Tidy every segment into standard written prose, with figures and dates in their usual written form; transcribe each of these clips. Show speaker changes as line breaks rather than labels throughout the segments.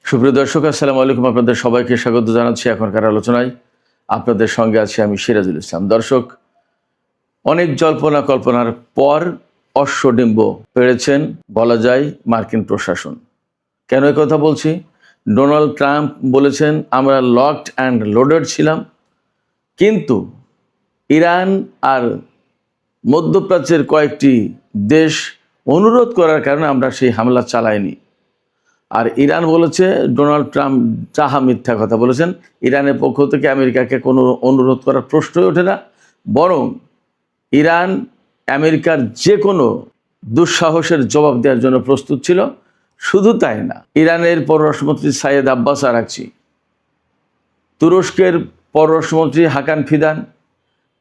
সুপ্রিয় দর্শক, আসসালামু আলাইকুম। আপনাদের সবাইকে স্বাগত জানাচ্ছি এখনকার আলোচনায়। আপনাদের সঙ্গে আছি আমি সিরাজুল ইসলাম। দর্শক, অনেক জল্পনা কল্পনার পর অশ্বডিম্ব পেড়েছেন বলা যায় মার্কিন প্রশাসন। কেন এই কথা বলছি? ডোনাল্ড ট্রাম্প বলেছেন আমরা লকড অ্যান্ড লোডেড ছিলাম, কিন্তু ইরান আর মধ্যপ্রাচ্যের কয়েকটি দেশ অনুরোধ করার কারণে আমরা সেই হামলা চালাইনি। আর ইরান বলেছে ডোনাল্ড ট্রাম্প যাহা মিথ্যা কথা বলেছেন। ইরানের পক্ষ থেকে আমেরিকাকে কোনো অনুরোধ করার প্রশ্নই ওঠে না, বরং ইরান আমেরিকার যে কোনো দুঃসাহসের জবাব দেওয়ার জন্য প্রস্তুত ছিল। শুধু তাই না, ইরানের পররাষ্ট্রমন্ত্রী সাইয়েদ আব্বাস আরাকচি, তুরস্কের পররাষ্ট্রমন্ত্রী হাকান ফিদান,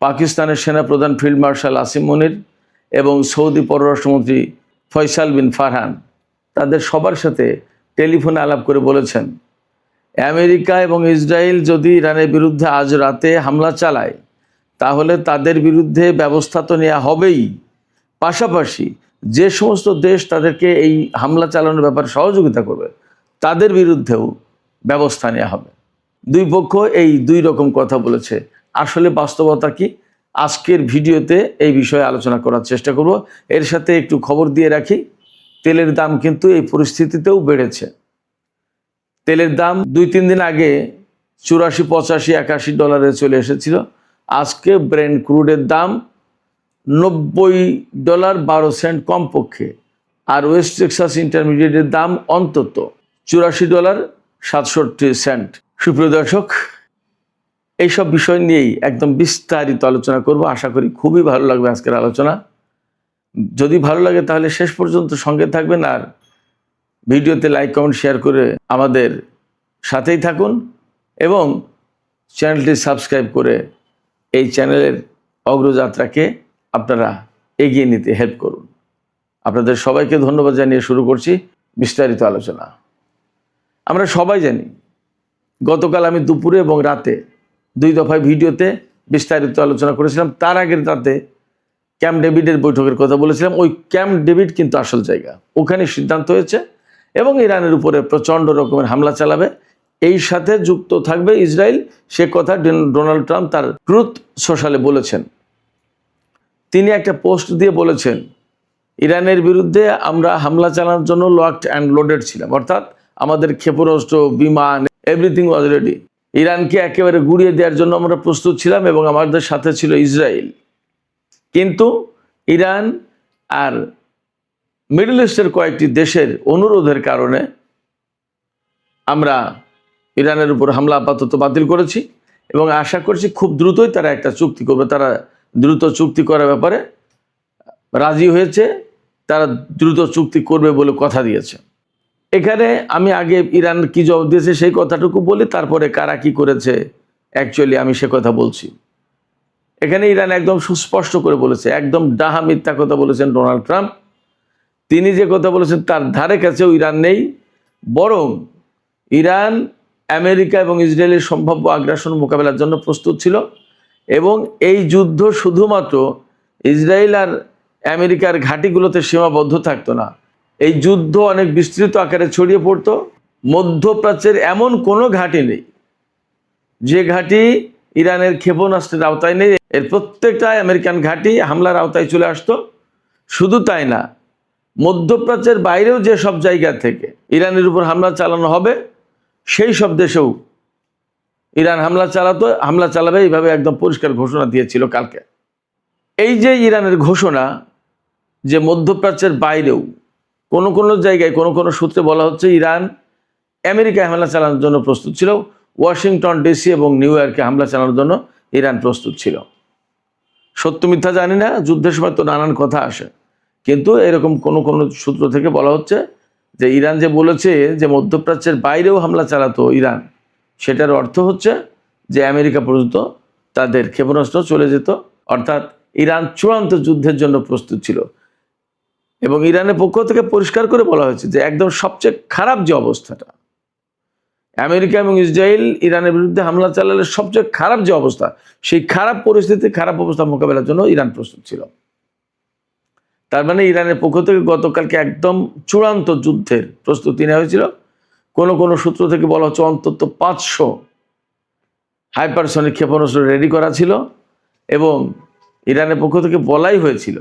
পাকিস্তানের সেনাপ্রধান ফিল্ড মার্শাল আসিম মনির এবং সৌদি পররাষ্ট্রমন্ত্রী ফয়সাল বিন ফারহান তাদের সবার সাথে টেলিফোনে আলাপ করে বলেছেন আমেরিকা এবং ইসরায়েল যদি ইরানের বিরুদ্ধে আজ রাতে হামলা চালায় তাহলে তাদের বিরুদ্ধে ব্যবস্থা তো নেওয়া হবেই, পাশাপাশি যে সমস্ত দেশ তাদেরকে এই হামলা চালানোর ব্যাপারে সহযোগিতা করবে তাদের বিরুদ্ধেও ব্যবস্থা নেওয়া হবে। দুই পক্ষ এই দুই রকম কথা বলেছে। আসলে বাস্তবতা কি, আজকের ভিডিওতে এই বিষয়ে আলোচনা করার চেষ্টা করব। এর সাথে একটু খবর দিয়ে রাখি, তেলের দাম কিন্তু এই পরিস্থিতিতেও বেড়েছে। তেলের দাম 2-3 দিন আগে 84, 85, 81 ডলারে চলে এসেছিল। আজকে ব্রেন্ট ক্রুডের দাম $90.12 কমপক্ষে, আর ওয়েস্ট টেক্সাস ইন্টারমিডিয়েটের দাম অন্তত $84.67। সুপ্রিয় দর্শক, এইসব বিষয় নিয়েই একদম বিস্তারিত আলোচনা করব। আশা করি খুবই ভালো লাগবে আজকের আলোচনা। যদি ভালো লাগে তাহলে শেষ পর্যন্ত সঙ্গে থাকবেন, আর ভিডিওতে লাইক, কমেন্ট, শেয়ার করে আমাদের সাথেই থাকুন এবং চ্যানেলটি সাবস্ক্রাইব করে এই চ্যানেলের অগ্রযাত্রাকে আপনারা এগিয়ে নিতে হেল্প করুন। আপনাদের সবাইকে ধন্যবাদ জানিয়ে শুরু করছি বিস্তারিত আলোচনা। আমরা সবাই জানি গতকাল আমি দুপুরে এবং রাতে 2 দফায় ভিডিওতে বিস্তারিত আলোচনা করেছিলাম। তার আগের রাতে ক্যাম্প ডেভিডের বৈঠকের কথা বলেছিলাম। ওই ক্যাম্প ডেভিড কিন্তু আসল জায়গা, ওখানে সিদ্ধান্ত হয়েছে এবং ইরানের উপরে প্রচণ্ড রকমের হামলা চালাবে। এই সাথে যুক্ত থাকবে ইসরায়েল, সে কথা ডোনাল্ড ট্রাম্প তার ট্রুথ সোশ্যালে বলেছেন। তিনি একটা পোস্ট দিয়ে বলেছেন ইরানের বিরুদ্ধে আমরা হামলা চালানোর জন্য লকড অ্যান্ড লোডেড ছিলাম, অর্থাৎ আমাদের ক্ষেপণাস্ত্র, বিমান, এভরিথিং ওয়াজ রেডি। ইরানকে একেবারে গুড়িয়ে দেওয়ার জন্য আমরা প্রস্তুত ছিলাম এবং আমাদের সাথে ছিল ইসরায়েল। কিন্তু ইরান আর মিডল ইস্টের কয়েকটি দেশের অনুরোধের কারণে আমরা ইরানের উপর হামলা আপাতত বাতিল করেছি এবং আশা করছি খুব দ্রুতই তারা একটা চুক্তি করবে। তারা দ্রুত চুক্তি করার ব্যাপারে রাজি হয়েছে, তারা দ্রুত চুক্তি করবে বলে কথা দিয়েছে। এখানে আমি আগে ইরান কি জবাব দিয়েছে সেই কথাটুকু বলি, তারপরে কারা কি করেছে অ্যাকচুয়ালি আমি সে কথা বলছি। এখানে ইরান একদম সুস্পষ্ট করে বলেছে, একদম ডাহা মিথ্যা কথা বলেছেন ডোনাল্ড ট্রাম্প। তিনি যে কথা বলেছেন তার ধারে কাছেও ইরান নেই, বরং ইরান আমেরিকা এবং ইসরায়েলের সম্ভাব্য আগ্রাসন মোকাবেলার জন্য প্রস্তুত ছিল এবং এই যুদ্ধ শুধুমাত্র ইসরায়েল আর আমেরিকার ঘাঁটিগুলোতে সীমাবদ্ধ থাকতো না। এই যুদ্ধ অনেক বিস্তৃত আকারে ছড়িয়ে পড়তো। মধ্যপ্রাচ্যের এমন কোনো ঘাঁটি নেই যে ঘাঁটি ইরানের ক্ষেপণাস্ত্রের আওতায় নেই। এর প্রত্যেকটা আমেরিকান ঘাঁটি হামলার আওতায় চলে আসতো। শুধু তাই না, মধ্যপ্রাচ্যের বাইরেও যে সব জায়গা থেকে ইরানের উপর হামলা চালানো হবে সেই সব দেশেও ইরান হামলা চালাবে, এইভাবে একদম পরিষ্কার ঘোষণা দিয়েছিল কালকে। এই যে ইরানের ঘোষণা যে মধ্যপ্রাচ্যের বাইরেও কোনো কোনো জায়গায় কোনো কোনো সূত্রে বলা হচ্ছে ইরান আমেরিকায় হামলা চালানোর জন্য প্রস্তুত ছিল, ওয়াশিংটন ডিসি এবং নিউ ইয়র্কে হামলা চালানোর জন্য ইরান প্রস্তুত ছিল। সত্য মিথ্যা জানি না, যুদ্ধের সময় তো নানান কথা আসে, কিন্তু এরকম কোনো কোনো সূত্র থেকে বলা হচ্ছে যে ইরান যে বলেছে যে মধ্যপ্রাচ্যের বাইরেও হামলা চালাতো ইরান, সেটার অর্থ হচ্ছে যে আমেরিকা পর্যন্ত তাদের ক্ষেপণাস্ত্র চলে যেত, অর্থাৎ ইরান চূড়ান্ত যুদ্ধের জন্য প্রস্তুত ছিল। এবং ইরানের পক্ষ থেকে পরিষ্কার করে বলা হয়েছে যে একদম সবচেয়ে খারাপ যে অবস্থাটা, আমেরিকা এবং ইসরায়েল ইরানের বিরুদ্ধে হামলা চালালে সবচেয়ে খারাপ যে অবস্থা, সেই খারাপ পরিস্থিতি, খারাপ অবস্থা মোকাবেলার জন্য ইরান প্রস্তুত ছিল। তার মানে ইরানের পক্ষ থেকে গতকালকে একদম চূড়ান্ত যুদ্ধের প্রস্তুতি নেওয়া হয়েছিল। কোনো সূত্র থেকে বলা হচ্ছে অন্তত 500 হাইপারসনিক ক্ষেপণাস্ত্র রেডি করা ছিল, এবং ইরানের পক্ষ থেকে বলাই হয়েছিল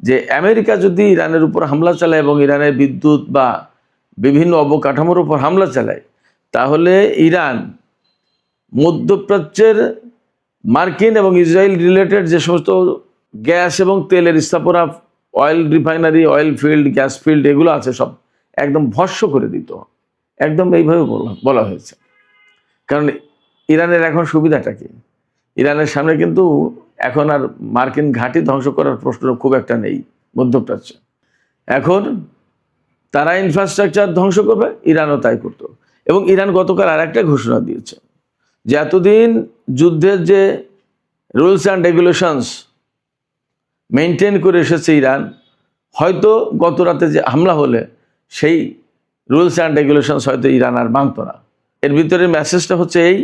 যে আমেরিকা যদি ইরানের উপর হামলা চালায় এবং ইরানের বিদ্যুৎ বা বিভিন্ন অবকাঠামোর উপর হামলা চালায়, তাহলে ইরান মধ্যপ্রাচ্যের মার্কিন এবং ইসরায়েল রিলেটেড যে সমস্ত গ্যাস এবং তেলের স্থাপনা, oil refinery, oil field, gas field এগুলো আছে সব একদম ভস্ম করে দিত। একদম এইভাবে বলা হয়েছে। কারণ ইরানের এখন সুবিধাটা কি? ইরানের সামনে কিন্তু এখন আর মার্কিন ঘাঁটি ধ্বংস করার প্রশ্ন খুব একটা নেই মধ্যপ্রাচ্যে। এখন তারা ইনফ্রাস্ট্রাকচার ধ্বংস করবে, ইরানও তাই করতো। এবং ইরান গতকাল আর একটা ঘোষণা দিয়েছে যে এতদিন যুদ্ধের যে রুলস অ্যান্ড রেগুলেশনস মেনটেন করে এসেছে ইরান, হয়তো গত রাতে যে হামলা হলে সেই রুলস অ্যান্ড রেগুলেশনস হয়তো ইরান আর মানত না। এর ভিতরে মেসেজটা হচ্ছে এই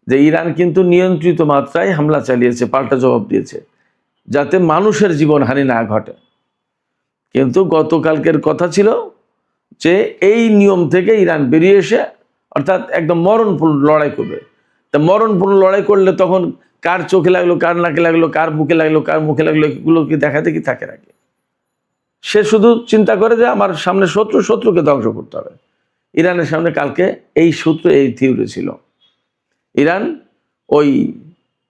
যে ইরান কিন্তু নিয়ন্ত্রিত মাত্রায় হামলা চালিয়েছে, পাল্টা জবাব দিয়েছে, যাতে মানুষের জীবনহানি না ঘটে। কিন্তু গতকালকের কথা ছিল যে এই নিয়ম থেকে ইরান বেরিয়ে এসে অর্থাৎ একদম মরণপূর্ণ লড়াই করবে। তা মরণপূর্ণ লড়াই করলে তখন কার চোখে লাগলো, কার নাকে লাগলো, কার বুকে লাগলো, কার মুখে লাগলো, এগুলো কি দেখাতে কি থাকে নাকি? সে শুধু চিন্তা করে যে আমার সামনে শত্রুকে ধ্বংস করতে হবে। ইরানের সামনে কালকে এই সূত্র, এই থিওরি ছিল। ইরান ওই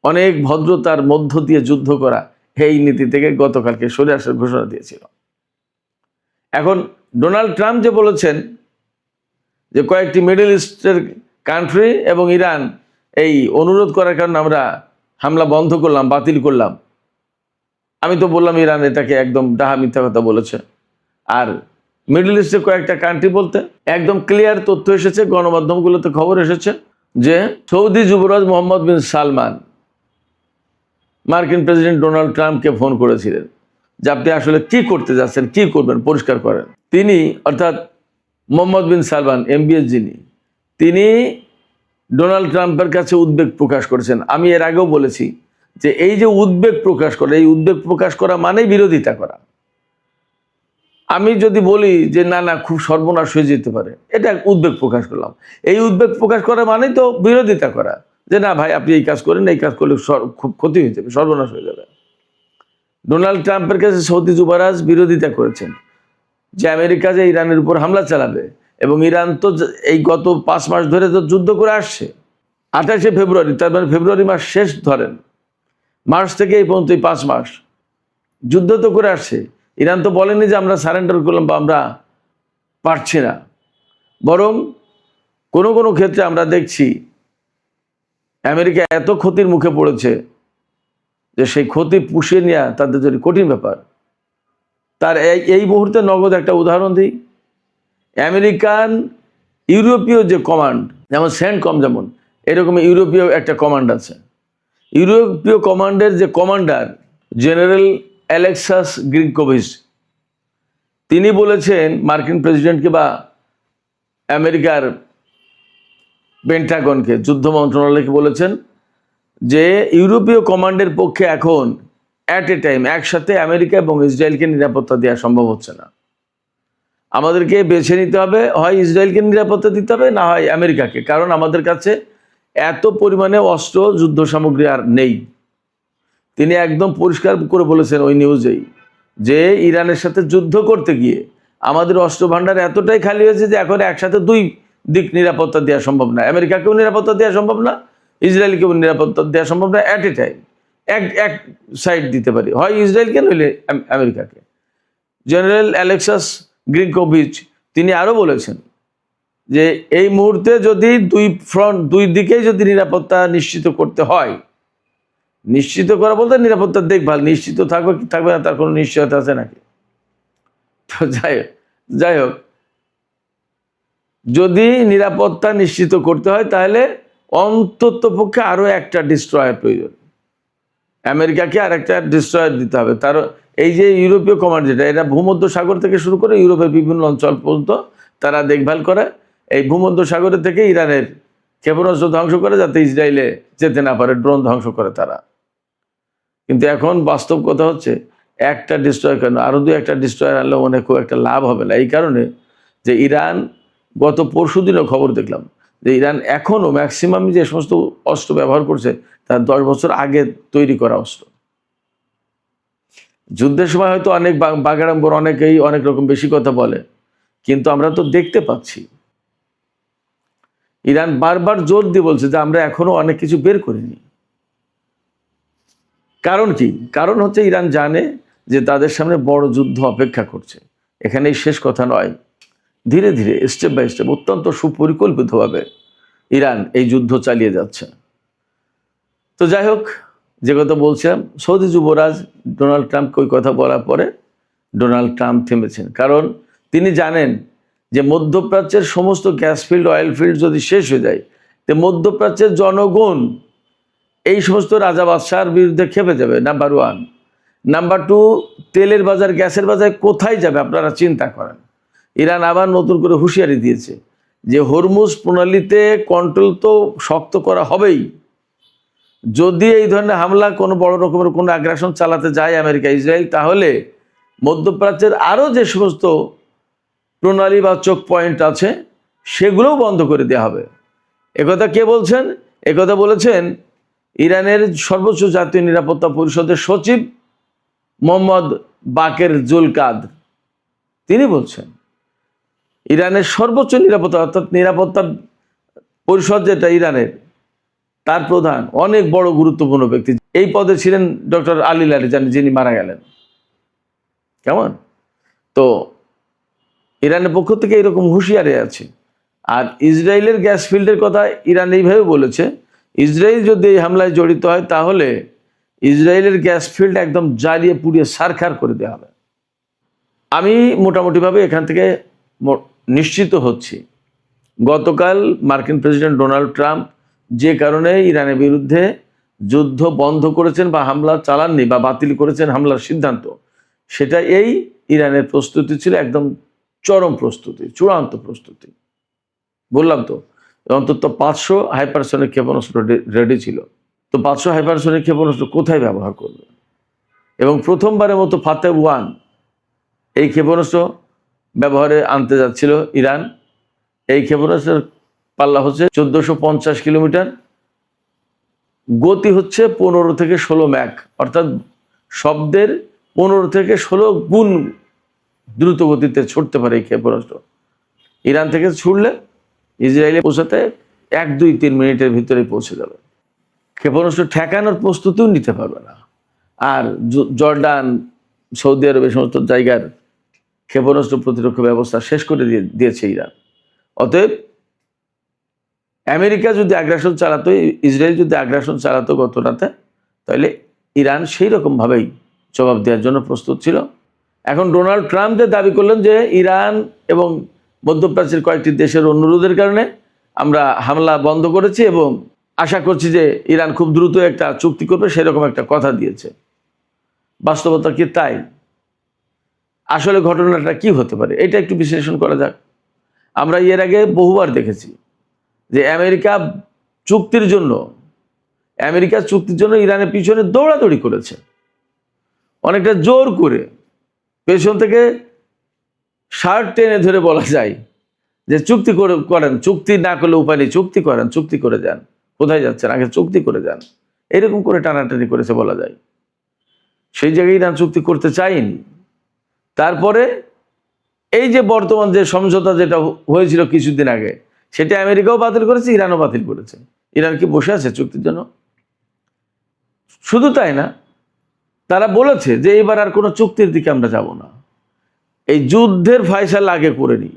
অনেক ভদ্রতার মধ্য দিয়ে যুদ্ধ করা এই নীতি থেকে গতকালকে সরে আসার ঘোষণা দিয়েছিল। এখন ডোনাল্ড ট্রাম্প যে বলেছেন যে কয়েকটি মিডল ইস্টের কান্ট্রি এবং ইরান এই অনুরোধ করার কারণে আমরা হামলা বন্ধ করলাম, বাতিল করলাম। আমি তো বললাম ইরান এটাকে একদম ডাহা মিথ্যা কথা বলেছে। আর মিডল ইস্টের কয়েকটা কান্ট্রি বলতে একদম ক্লিয়ার তথ্য এসেছে, গণমাধ্যমগুলোতে খবর এসেছে যে সৌদি যুবরাজ মোহাম্মদ বিন সালমান মার্কিন প্রেসিডেন্ট ডোনাল্ড ট্রাম্পকে ফোন করেছিলেন যে আপনি আসলে কি করতে যাচ্ছেন, কি করবেন, পরিষ্কার করেন। তিনি অর্থাৎ মোহাম্মদ বিন সালমান MBS যিনি, তিনি ডোনাল্ড ট্রাম্পের কাছে উদ্বেগ প্রকাশ করেছেন। আমি এর আগেও বলেছি যে এই যে উদ্বেগ প্রকাশ করে, এই উদ্বেগ প্রকাশ করা মানেই বিরোধিতা করা। আমি যদি বলি যে না না খুব সর্বনাশ হয়ে যেতে পারে, এটা উদ্বেগ প্রকাশ করলাম। এই উদ্বেগ প্রকাশ করা মানেই তো বিরোধিতা করা, যে না ভাই আপনি এই কাজ করেন, এই কাজ করলে খুব ক্ষতি হয়ে যাবে, সর্বনাশ হয়ে যাবে। ডোনাল্ড ট্রাম্পের কাছে সৌদি যুবরাজ বিরোধিতা করেছেন যে আমেরিকা যে ইরানের উপর হামলা চালাবে, এবং ইরান তো এই গত 5 মাস ধরে তো যুদ্ধ করে আসছে। 28শে ফেব্রুয়ারি, তার মানে ফেব্রুয়ারি মাস শেষ ধরেন, মার্চ থেকে এই পর্যন্ত 5 মাস যুদ্ধ তো করে আসছে। ইরান তো বলেনি যে আমরা সারেন্ডার করলাম বা আমরা পারছি না, বরং কোনো ক্ষেত্রে আমরা দেখছি আমেরিকা এত ক্ষতির মুখে পড়েছে যে সেই ক্ষতি পুষিয়ে নেওয়া তাদের জন্য কঠিন ব্যাপার। তার এই মুহূর্তে নগদ একটা উদাহরণ দিই। আমেরিকান ইউরোপীয় যে কমান্ড, যেমন সেন্টকম, যেমন এরকম ইউরোপীয় একটা কমান্ড আছে। ইউরোপীয় কমান্ডের যে কমান্ডার জেনারেল অ্যালেক্সাস গ্রিগোভিচ, তিনি বলেছেন মার্কিন প্রেসিডেন্টকে বা আমেরিকার পেন্টাগনকে, যুদ্ধ মন্ত্রণালয়কে বলেছেন যে ইউরোপীয় কমান্ডের পক্ষে এখন অ্যাট এ টাইম একসাথে আমেরিকা এবং ইসরায়েলকে নিরাপত্তা দেওয়া সম্ভব হচ্ছে না। আমাদেরকে বেছে নিতে হবে, হয় ইসরায়েলকে নিরাপত্তা দিতে হবে, না হয় আমেরিকাকে। কারণ আমাদের কাছে এত পরিমাণে অস্ত্র, যুদ্ধ সামগ্রী আর নেই। তিনি একদম পরিষ্কার করে বলেছেন ওই নিউজেই যে ইরানের সাথে যুদ্ধ করতে গিয়ে আমাদের অস্ত্র ভাণ্ডার এতটাই খালি হয়েছে যে এখন একসাথে 2 দিক নিরাপত্তা দেওয়া সম্ভব না। আমেরিকাকেও নিরাপত্তা দেওয়া সম্ভব না, ইসরায়েলকেও নিরাপত্তা দেওয়া সম্ভব না। অ্যাট এ টাইম এক সাইড দিতে পারি, হয় ইসরায়েলকে নইলে আমেরিকাকে। জেনারেল অ্যালেক্সাস গ্রিগোভিচ তিনি আরও বলেছেন যে এই মুহূর্তে যদি দুই দিকেই যদি নিরাপত্তা নিশ্চিত করতে হয়, নিশ্চিত করা বলতে নিরাপত্তার দেখভাল, নিশ্চিত থাকবে কি থাকবে না তার কোনো নিশ্চয়তা আছে নাকি? তো যাই হোক, যদি নিরাপত্তা নিশ্চিত করতে হয় তাহলে অন্তত পক্ষে আরও একটা ডিস্ট্রয়ার প্রয়োজন। আমেরিকাকে আর একটা ডিস্ট্রয়ার দিতে হবে। তার এই যে ইউরোপীয় কমান্ড, যেটা এটা ভূমধ্য সাগর থেকে শুরু করে ইউরোপের বিভিন্ন অঞ্চল পর্যন্ত তারা দেখভাল করে। এই ভূমধ্য সাগরের থেকে ইরানের ক্ষেপণাস্ত্র ধ্বংস করে, যাতে ইসরায়েলে যেতে না পারে, ড্রোন ধ্বংস করে তারা। কিন্তু এখন বাস্তব কথা হচ্ছে একটা ডিস্ট্রয়ার কেন, আরও 2-1টা ডিস্ট্রয়ার আনলে মনে খুব একটা লাভ হবে না। এই কারণে যে ইরান গত পরশুদিনও খবর দেখলাম যে ইরান এখনও ম্যাক্সিমাম যে সমস্ত অস্ত্র ব্যবহার করছে তার 10 বছর আগে তৈরি করা অস্ত্র। যুদ্ধের সময় হয়তো অনেক বাগাড়ম্বর, অনেকেই অনেক রকম বেশি কথা বলে, কিন্তু আমরা তো দেখতে পাচ্ছি ইরান বারবার জোর দিয়ে বলছে যে আমরা এখনো অনেক কিছু বের করিনি। কারণ কি? কারণ হচ্ছে ইরান জানে যে তাদের সামনে বড় যুদ্ধ অপেক্ষা করছে। এখানেই শেষ কথা নয়, ধীরে ধীরে স্টেপ বাই স্টেপ অত্যন্ত সুপরিকল্পিতভাবে ইরান এই যুদ্ধ চালিয়ে যাচ্ছে। তো যাই হোক, যে কথা বলছিলাম, সৌদি যুবরাজ ডোনাল্ড ট্রাম্পকে ওই কথা বলার পরে ডোনাল্ড ট্রাম্প থেমেছেন, কারণ তিনি জানেন যে মধ্যপ্রাচ্যের সমস্ত গ্যাস ফিল্ড, অয়েল ফিল্ড যদি শেষ হয়ে যায়, তো মধ্যপ্রাচ্যের জনগণ এই সমস্ত রাজা বাদশার বিরুদ্ধে খেপে যাবে, নাম্বার 1। নাম্বার 2, তেলের বাজার, গ্যাসের বাজার কোথায় যাবে আপনারা চিন্তা করেন। ইরান আবার নতুন করে হুঁশিয়ারি দিয়েছে যে হরমুজ প্রণালীতে কন্ট্রোল তো শক্ত করা হবেই। যদি এই ধরনের হামলা কোনো বড় রকমের কোনো আগ্রাসন চালাতে যায় আমেরিকা, ইসরায়েল, তাহলে মধ্যপ্রাচ্যের আরও যে সমস্ত প্রণালী বা চোক পয়েন্ট আছে সেগুলোও বন্ধ করে দেওয়া হবে। একথা কে বলছেন? একথা বলেছেন ইরানের সর্বোচ্চ জাতীয় নিরাপত্তা পরিষদের সচিব মোহাম্মদ বাকের জুলকাদ। তিনি বলছেন ইরানের সর্বোচ্চ নিরাপত্তা, অর্থাৎ নিরাপত্তা পরিষদ যেটা ইরানের, তার প্রধান অনেক বড় গুরুত্বপূর্ণ ব্যক্তি। এই পদে ছিলেন ডক্টর আলী লারিজানি, যিনি মারা গেলেন। কেমন? তো ইরানের পক্ষ থেকে এরকম হুঁশিয়ারি আছে। আর ইসরায়েলের গ্যাস ফিল্ডের কথা ইরান এইভাবে বলেছে, ইসরায়েল যদি এই হামলায় জড়িত হয় তাহলে ইসরায়েলের গ্যাস ফিল্ড একদম জ্বালিয়ে পুড়িয়ে ছারখার করে দেওয়া হবে। আমি মোটামুটিভাবে এখান থেকে নিশ্চিত হচ্ছি, গতকাল মার্কিন প্রেসিডেন্ট ডোনাল্ড ট্রাম্প যে কারণে ইরানের বিরুদ্ধে যুদ্ধ বন্ধ করেছেন বা হামলা চালাননি বা বাতিল করেছেন হামলার সিদ্ধান্ত, সেটা এই ইরানের প্রস্তুতি ছিল একদম চরম প্রস্তুতি, চূড়ান্ত প্রস্তুতি। বললাম তো, অন্তত 500 হাইপারসনিক ক্ষেপণাস্ত্র রেডি ছিল। তো 500 হাইপারসনিক ক্ষেপণাস্ত্র কোথায় ব্যবহার করবে? এবং প্রথমবারের মতো ফাতেহ 1 এই ক্ষেপণাস্ত্র ব্যবহারে আনতে যাচ্ছিল ইরান। এই ক্ষেপণাস্ত্রের পাল্লা হচ্ছে 1450 কিলোমিটার, গতি হচ্ছে 15 থেকে 16 ম্যাক, অর্থাৎ শব্দের 15 থেকে 16 গুণ দ্রুত গতিতে ছুটতে পারে এই ক্ষেপণাস্ত্র। ইরান থেকে ছুটলে ইসরায়েলে পৌঁছাতে 1-2-3 মিনিটের ভিতরে পৌঁছে যাবে। ক্ষেপণাস্ত্র ঠেকানোর প্রস্তুতিও নিতে পারবে না। আর জর্ডান, সৌদি আরব, এই সমস্ত জায়গার ক্ষেপণাস্ত্র প্রতিরক্ষা ব্যবস্থা শেষ করে দিয়েছে ইরান। অতএব আমেরিকা যদি আগ্রাসন চালাতো, ইসরায়েল যদি আগ্রাসন চালাতো গত রাতে, তাহলে ইরান সেই রকমভাবেই জবাব দেওয়ার জন্য প্রস্তুত ছিল। এখন ডোনাল্ড ট্রাম্প যে দাবি করলেন যে ইরান এবং মধ্যপ্রাচ্যের কয়েকটি দেশের অনুরোধের কারণে আমরা হামলা বন্ধ করেছি এবং আশা করছি যে ইরান খুব দ্রুত একটা চুক্তি করবে, সেরকম একটা কথা দিয়েছে। বাস্তবতা কি তাই? আসলে ঘটনাটা কি হতে পারে এটা একটু বিশ্লেষণ করা যাক। আমরা এর আগে বহুবার দেখেছি যে আমেরিকা চুক্তির জন্য ইরানের পিছনে দৌড়াদৌড়ি করেছে, অনেকটা জোর করে পেছন থেকে শার্ট টেনে ধরে বলা যায় যে চুক্তি করেন, চুক্তি না করলে উপায় নেই, চুক্তি করেন, চুক্তি করে যান, কোথায় যাচ্ছেন আগে চুক্তি করে যান, এরকম করে টানাটানি করেছে বলা যায়। সেই জায়গায় ইরান চুক্তি করতে চায়নি। তারপরে এই যে বর্তমান যে সমঝোতা যেটা হয়েছিল কিছুদিন আগে, সেটা আমেরিকাও বাতিল করেছে, ইরানও বাতিল করেছে। ইরান কি বসে আছে চুক্তির জন্য? শুধু তাই না, তারা বলেছে যে এবার আর কোনো চুক্তির দিকে আমরা যাব না, এই যুদ্ধের ফয়সালা আগে করে নিই।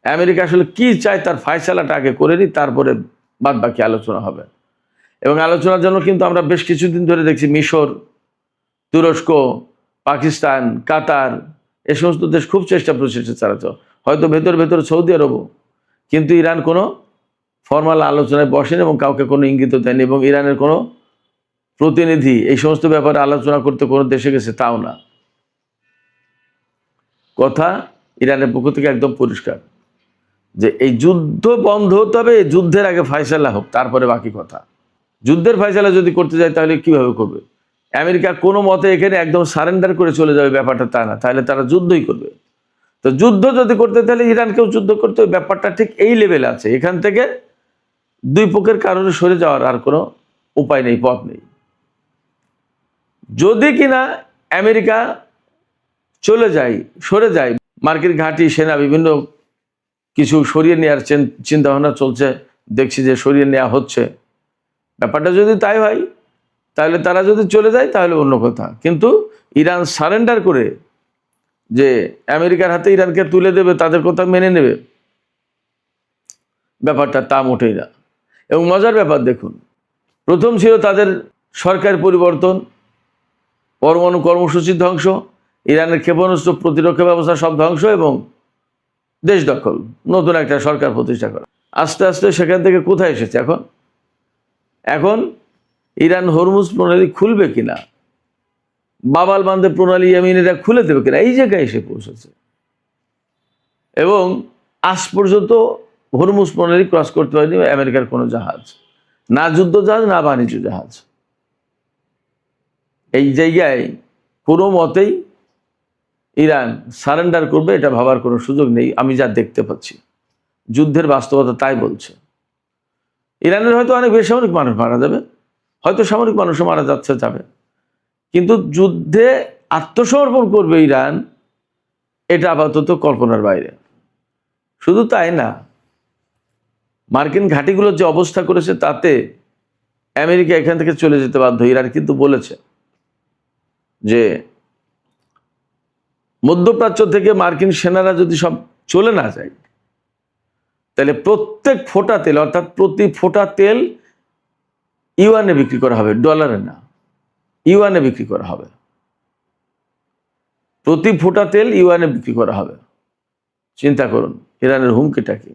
আমেরিকা আসলে কি চায় তার ফয়সালাটা আগে করে নিই, তারপরে বাদ বাকি আলোচনা হবে। এবং আলোচনার জন্য কিন্তু আমরা বেশ কিছুদিন ধরে দেখছি মিশর, তুরস্ক, পাকিস্তান, কাতার, এ সমস্ত দেশ খুব চেষ্টা প্রচেষ্টা চালাচ্ছে, হয়তো ভেতর ভেতর সৌদি আরবও। কিন্তু ইরান কোনো ফর্মাল আলোচনায় বসেনি এবং কাউকে কোনো ইঙ্গিত দেয়নি, এবং ইরানের কোনো প্রতিনিধি এই সমস্ত ব্যাপারে আলোচনা করতে কোনো দেশে গেছে তাও না। কথা ইরানের পক্ষ থেকে একদম পরিষ্কার যে এই যুদ্ধ বন্ধ হতে হবে, এই যুদ্ধের আগে ফয়সালা হোক, তারপরে বাকি কথা। যুদ্ধের ফয়সালা যদি করতে যায় তাহলে কিভাবে করবে? আমেরিকা কোনো মতে এখানে একদম সারেন্ডার করে চলে যাবে ব্যাপারটা তা না, তাহলে তারা যুদ্ধই করবে। তো যুদ্ধ যদি করতে তাহলে ইরানকেও যুদ্ধ করতে, ওই ব্যাপারটা ঠিক এই লেভেলে আছে। এখান থেকে দুই পক্ষের কারণে সরে যাওয়ার আর কোনো উপায় নেই, পথ নেই। যদি কিনা আমেরিকা সরে যায়, মার্কিন ঘাঁটি সেনা বিভিন্ন কিছু সরিয়ে নেওয়ার চিন্তা ভাবনা চলছে, দেখছি যে সরিয়ে নেওয়া হচ্ছে। ব্যাপারটা যদি তাই হয়, তাহলে তারা যদি চলে যায় তাহলে অন্য কথা। কিন্তু ইরান সারেন্ডার করে যে আমেরিকার হাতে ইরানকে তুলে দেবে, তাদের কথা মেনে নেবে, ব্যাপারটা তা মোটেই না। এবং মজার ব্যাপার দেখুন, প্রথম ছিল তাদের সরকার পরিবর্তন, পরমাণু কর্মসূচির ধ্বংস, ইরানের ক্ষেপণাস্ত্র প্রতিরক্ষা ব্যবস্থা সব ধ্বংস এবং দেশ দখল, নতুন একটা সরকার প্রতিষ্ঠা করা। আস্তে আস্তে সেখান থেকে কোথায় এসেছে এখন ইরান হরমুজ প্রণালী খুলবে কিনা, বাবাল বান্ধে প্রণালী ইয়েমেনিরা খুলে দেবে কিনা, এই জায়গায় এসে পৌঁছেছে। এবং আজ পর্যন্ত হরমুজ প্রণালী ক্রস করতে পারেনি আমেরিকার কোনো জাহাজ, না যুদ্ধ জাহাজ না বাণিজ্য জাহাজ। এই জায়গায় কোনো মতেই ইরান সারেন্ডার করবে এটা ভাবার কোনো সুযোগ নেই। আমি যা দেখতে পাচ্ছি, যুদ্ধের বাস্তবতা তাই বলছে। ইরানের হয়তো অনেক বেসামরিক মানুষ মারা যাবে, হয়তো সামরিক মানুষও মারা যাবে, কিন্তু যুদ্ধে আত্মসমর্পণ করবে ইরান, এটা আপাতত কল্পনার বাইরে। শুধু তাই না, মার্কিন ঘাঁটিগুলোর যে অবস্থা করেছে তাতে আমেরিকা এখান থেকে চলে যেতে বাধ্য। ইরান কিন্তু বলেছে যে মধ্যপ্রাচ্য থেকে মার্কিন সেনারা যদি সব চলে না যায়, তাহলে প্রত্যেক ফোঁটা তেল, অর্থাৎ প্রতি ফোঁটা তেল ইউয়ানে বিক্রি করা হবে, ডলারে না, ইউয়ানে বিক্রি করা হবে। প্রতি ফোঁটা তেল ইউয়ানে বিক্রি করা হবে। চিন্তা করুন ইরানের হুমকিটা কি।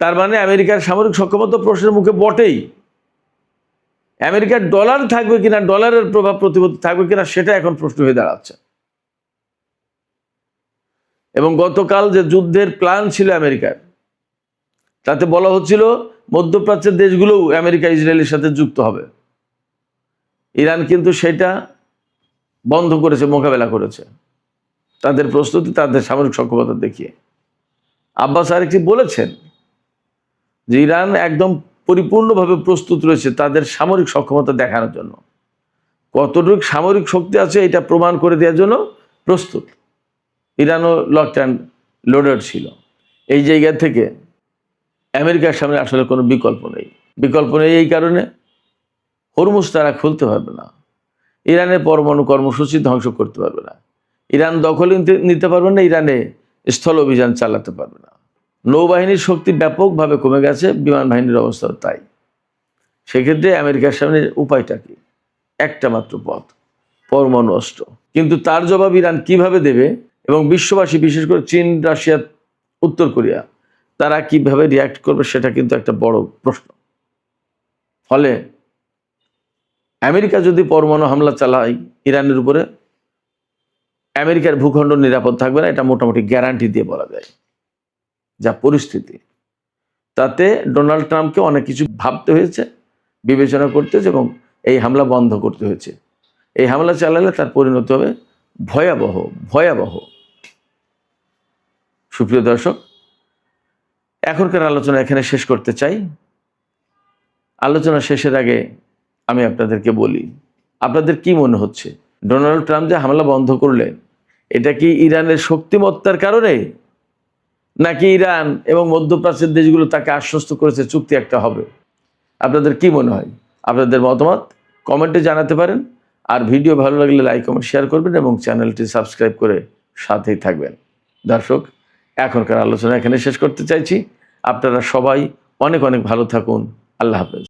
তার মানে আমেরিকার সামরিক সক্ষমতা প্রশ্নের মুখে বটেই। আমেরিকার ডলার থাকবে কিনা, ডলারের প্রভাব প্রতিপত্তি থাকবে কিনা, সেটা এখন প্রশ্ন হয়ে দাঁড়াচ্ছে। এবং গতকাল যে যুদ্ধের প্ল্যান ছিল আমেরিকার, তাতে বলা হচ্ছিল মধ্যপ্রাচ্যের দেশগুলোও আমেরিকা ইসরায়েলের সাথে যুক্ত হবে। ইরান কিন্তু সেটা বন্ধ করেছে, মোকাবেলা করেছে তাদের প্রস্তুতি, তাদের সামরিক সক্ষমতা দেখিয়ে। আব্বাস আরেকটি বলেছেন যে ইরান একদম পরিপূর্ণভাবে প্রস্তুত রয়েছে তাদের সামরিক সক্ষমতা দেখানোর জন্য। কতটুকু সামরিক শক্তি আছে এটা প্রমাণ করে দেওয়ার জন্য প্রস্তুত। ইরানও লকড অ্যান্ড লোডেড ছিল। এই জায়গা থেকে আমেরিকার সামনে আসলে কোনো বিকল্প নেই। এই কারণে হরমুজ তারা খুলতে পারবে না, ইরানের পরমাণু কর্মসূচি ধ্বংস করতে পারবে না, ইরান দখল নিতে পারবে না, ইরানে স্থল অভিযান চালাতে পারবে না। নৌবাহিনীর শক্তি ব্যাপকভাবে কমে গেছে, বিমান বাহিনীর অবস্থাও তাই। সেক্ষেত্রে আমেরিকার সামনে উপায়টা কি? একটা মাত্র পথ, পরমাণু অস্ত্র। কিন্তু তার জবাব ইরান কিভাবে দেবে এবং বিশ্ববাসী, বিশেষ করে চীন, রাশিয়া, উত্তর কোরিয়া, তারা কিভাবে রিয়াক্ট করবে সেটা কিন্তু একটা বড় প্রশ্ন। ফলে আমেরিকা যদি পরমাণু হামলা চালায় ইরানের উপরে, আমেরিকার ভূখণ্ড নিরাপদ থাকবে না, এটা মোটামুটি গ্যারান্টি দিয়ে বলা যায়। যা পরিস্থিতি, তাতে ডোনাল্ড ট্রাম্পকে অনেক কিছু ভাবতে হয়েছে, বিবেচনা করতে হয়েছে এবং এই হামলা বন্ধ করতে হয়েছে। এই হামলা চালালে তার পরিণতি হবে ভয়াবহ। সুপ্রিয় দর্শক, এখনকার আলোচনা এখানে শেষ করতে চাই। আলোচনা শেষের আগে আমি আপনাদেরকে বলি, আপনাদের কি মনে হচ্ছে ডোনাল্ড ট্রাম্প যে হামলা বন্ধ করলেন, এটা কি ইরানের শক্তিমত্তার কারণে, নাকি ইরান এবং মধ্যপ্রাচ্যের দেশগুলো তাকে আশ্বস্ত করেছে চুক্তি একটা হবে? আপনাদের কি মনে হয়? আপনাদের মতামত কমেন্টে জানাতে পারেন। আর ভিডিও ভালো লাগলে লাইক, কমেন্ট, শেয়ার করবেন এবং চ্যানেলটি সাবস্ক্রাইব করে সাথেই থাকবেন। দর্শক, এখনকার আলোচনা এখানে শেষ করতে চাইছি। আপনারা সবাই অনেক ভালো থাকুন। আল্লাহ হাফেজ।